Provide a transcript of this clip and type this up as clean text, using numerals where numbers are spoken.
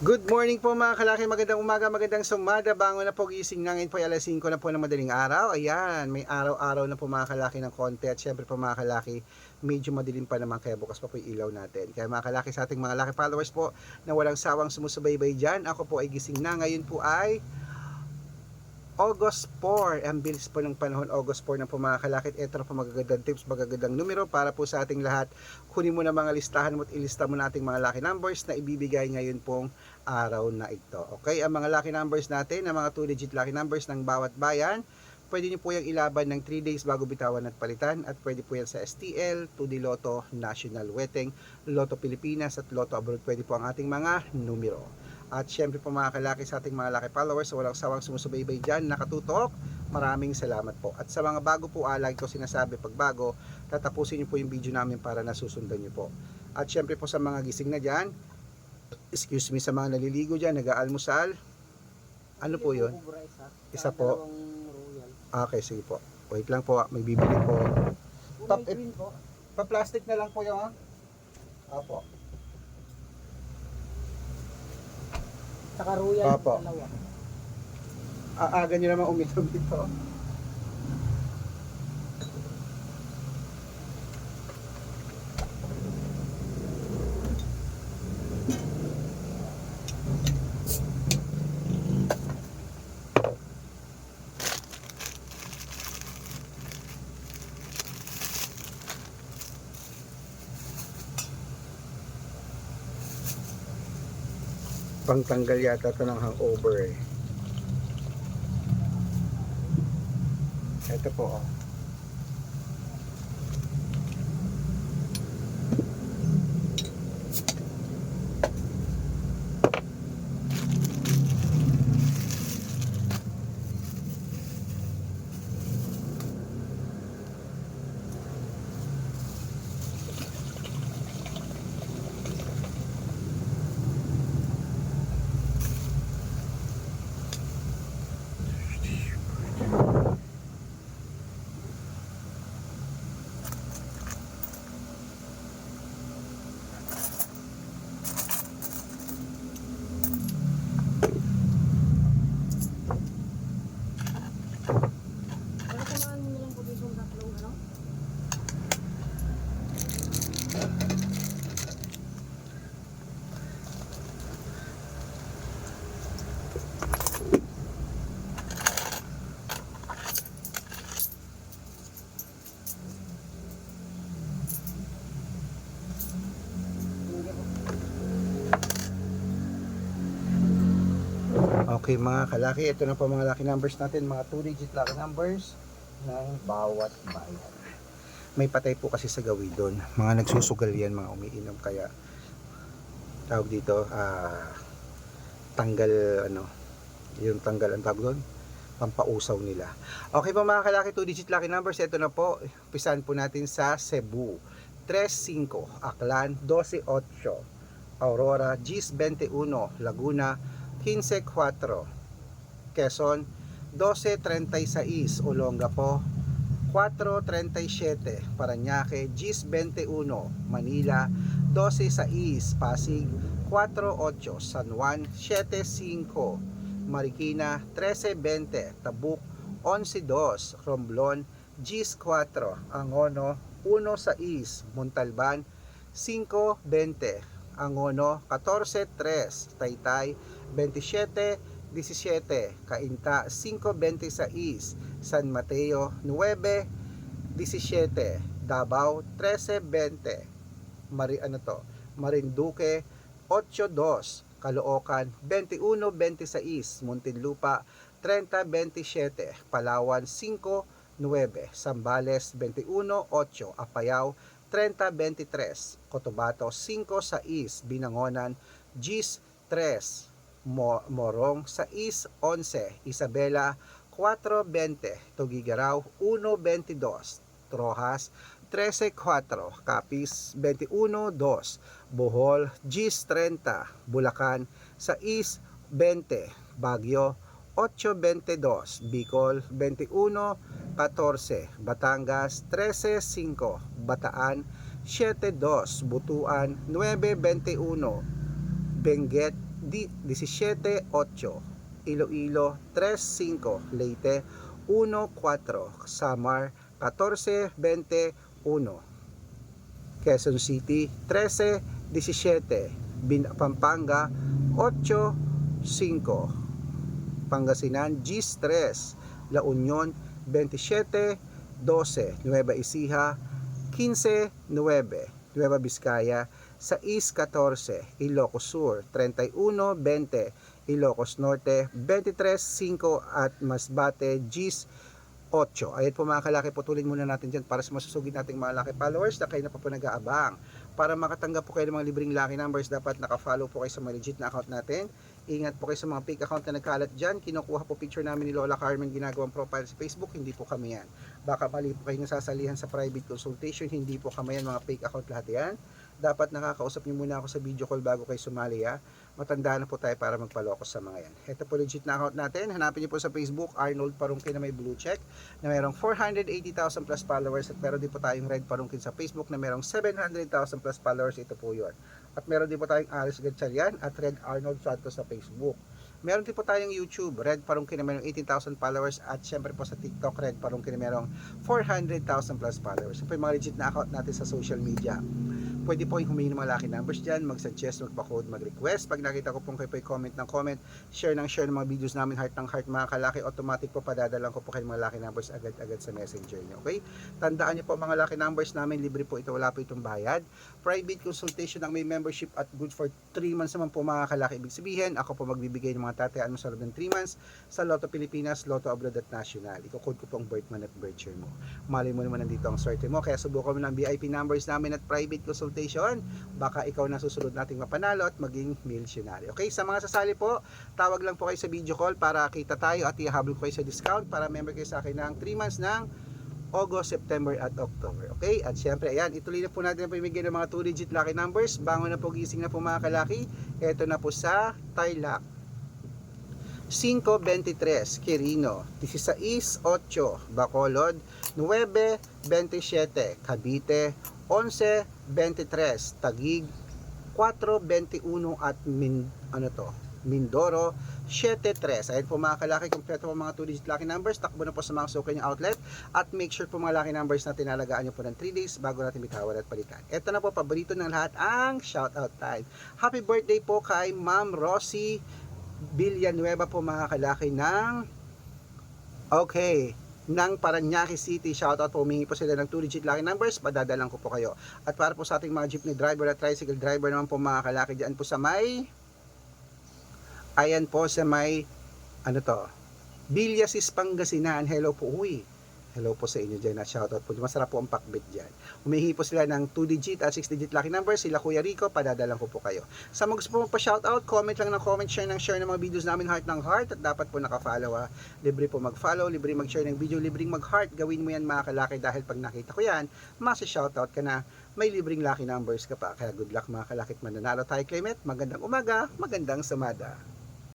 Good morning po mga kalaki, magandang umaga, magandang sumada. Bangon na po, gising na ngayon po ay alas 5 na po ng madaling araw. Ayan, may araw-araw na po mga kalaki ng konti. At syempre po mga kalaki, medyo madilim pa naman kaya bukas pa po yung ilaw natin. Kaya mga kalaki, sa ating mga laki followers po na walang sawang sumusubaybay dyan, ako po ay gising na. Ngayon po ay August 4, ang bilis po ng panahon, August 4 na po mga kalakit. Ito na po magagandang tips, magagandang numero para po sa ating lahat. Kunin mo na mga listahan mo at ilista mo nating mga lucky numbers na ibibigay ngayon pong araw na ito. Okay, ang mga lucky numbers natin, ang mga 2-digit lucky numbers ng bawat bayan, pwede nyo po yung ilaban ng 3 days bago bitawan at palitan, at pwede po yan sa STL, 2D Lotto, National Wedding, Lotto Pilipinas at Lotto Abroad. Pwede po ang ating mga numero. At syempre po mga kalaki, sa ating mga laki followers, so walang sawang sumusubaybay dyan, nakatutok, maraming salamat po. At sa mga bago po, lagi ko sinasabi, pag bago, tatapusin nyo po yung video namin para nasusundan nyo po. At syempre po sa mga gising na dyan, excuse me, sa mga naliligo dyan, nag-aalmusal, ano po yun? Isa po. Okay, sige po. Wait lang po, may bibili po. Pa-plastic na lang po yung, opo. Saka royal, Opo. dalawa. Aaga nyo naman uminom dito. Pangtanggal yata ito ng hangover eh. Ito po oh. Pero samahan mo na lang po dito yung tatlong ano? Okay mga kalaki, ito na po mga lucky numbers natin, mga 2-digit lucky numbers ng bawat bayan. May patay po kasi sa gawin doon. Mga nagsusugal yan, mga umiinom, kaya tawag dito, tanggal ano, yung tanggal ang tawag doon, pampausaw nila. Okay po mga kalaki, 2-digit lucky numbers, ito na po. Pisan po natin sa Cebu, 3-5, Aklan, 12-8, Aurora, 10-21, Laguna, 15-4, Quezon, 12-36, Olongapo, 4-37, Parañaque, 10-21, Manila, 12-6, Pasig, 4-8, San Juan, 7-5, Marikina, 13-20, Tabuk, 11-2, Romblon, 10-4, Angono, 1-6, Montalban, 5-20, Angono, 14-3, Taytay, 27-17, Cainta, 5-26, San Mateo, 9-17, Davao, 13-20, Marinduque, 8-2, Caloocan, 21-26, Muntinlupa, 30-27, Palawan, 5-9, Zambales, 21-8, Apayao, 30-23, Cotabato, 5-6, Binangonan, 10-3, Morong, 6-11, Isabela, 4-20, Tugigaraw, 1-22, Trojas, 13-4, Capiz, 21-2, Bohol, 10-30, Bulacan, 6-20, Baguio, 8-22, Bicol, 21-14, Batangas, 13-5, Bataan, 7-2, Butuan, 9-21, Benguet, 17.8, Iloilo 3.5, Leyte 1.4, Samar 14.21, Quezon City 13.17, Pampanga 8.5, Pangasinan 10.3, La Union 27.12, Nueva Ecija 15.9, Nueva Vizcaya 6.14, Ilocos Sur 31.20, Ilocos Norte 23.5 at Masbate 10.8. Ayan po mga kalaki, putulin muna natin dyan para sa masusugid nating mga laki followers na kayo na po nag-aabang. Para makatanggap po kayo ng mga libreng lucky numbers, dapat naka-follow po kayo sa mga legit na account natin. Ingat po kayo sa mga fake account na nagkalat dyan. Kinukuha po picture namin ni Lola Carmen, ginagawang profile sa Facebook, hindi po kami yan. Baka mali po kayo nasasalihan sa private consultation, hindi po kami yan, mga fake account lahat yan. Dapat nakakausap niyo muna ako sa video call bago kayo sumali ha. Matanda na po tayo para magpalokos sa mga yan. Ito po legit na account natin. Hanapin niyo po sa Facebook, Arnold Parungkin na may blue check na mayroong 480,000 plus followers, at meron din po tayong Red Parungkin sa Facebook na mayroong 700,000 plus followers. Ito po yun. At meron din po tayong Aris Gatchalian at Red Arnold Santos sa Facebook. Meron din po tayong YouTube, Red Parungkin na mayroong 18,000 followers, at syempre po sa TikTok, Red Parungkin na mayroong 400,000 plus followers. Ito po yung mga legit na account natin sa social media. Pwede po yung humingi ng mga lucky numbers dyan, mag-suggest, magpa-code, mag-request. Pag nakita ko pong kayo po yung comment ng comment, share ng mga videos namin, heart ng heart mga kalaki, automatic po padadalang ko po kayo mga lucky numbers agad-agad sa messenger nyo. Okay? Tandaan nyo po mga lucky numbers namin, libre po ito, wala po itong bayad. Private consultation ang may membership at good for 3 months naman po mga kalaki. Ibig sabihin, ako po magbibigay ng mga tatayaan mo sa loob ng 3 months sa Lotto Pilipinas, Lotto Abroad at National. Iko-code ko po ang birth month at birth year mo. Mali mo naman nandito ang swerte mo, kaya subukan mo ng VIP numbers namin at private consultation. Baka ikaw na susunod nating mapanalo at maging milyonaryo. Okay, sa mga sasali po, tawag lang po kayo sa video call para kita tayo at ihahabol ko kayo sa discount para member kayo sa akin ng 3 months ng August, September at October. Okay, at syempre ayan, ituloy na po natin ang pamimigay ng mga 2-digit lucky numbers. Bangon na po, gising na po mga kalaki. Ito na po sa Tarlac 5.23, Quirino 16.8, Bacolod 9.27, Cavite 11.23, Taguig 4.21 at Mindoro 7.3. Ayun po mga kalaki, kompleto po mga 2-digit lucky numbers. Takbo na po sa mga suki niyong outlet at make sure po mga lucky numbers na tinalagaan nyo po ng 3 days bago natin bitawan at palitan. Ito na po, paborito ng lahat, ang shoutout time. Happy birthday po kay Ma'am Rosie Villanueva po mga kalaki ng ng Parañaque City. Shoutout po, humingi po sila ng 2-digit lucky numbers, padadalang ko po kayo. At para po sa ating mga jeepney driver at tricycle driver naman po mga kalaki, dyan po sa may Villasis, Pangasinan. Hello po, hello po sa inyo dyan at shoutout po. Masarap po ang pakbit dyan. Humihingi po sila ng 2-digit at 6-digit lucky numbers. Sila Kuya Rico, padadalang ko po kayo. Sa mga gusto po magpa-shoutout, comment lang ng comment, share ng mga videos namin, heart ng heart. At dapat po naka-follow ha. Libre po mag-follow, libre mag-share ng video, libreng mag-heart. Gawin mo yan mga kalaki dahil pag nakita ko yan, masi-shoutout ka na, may libreng lucky numbers ka pa. Kaya good luck mga kalaki at mananalo tayo, Clement. Magandang umaga, magandang sumada.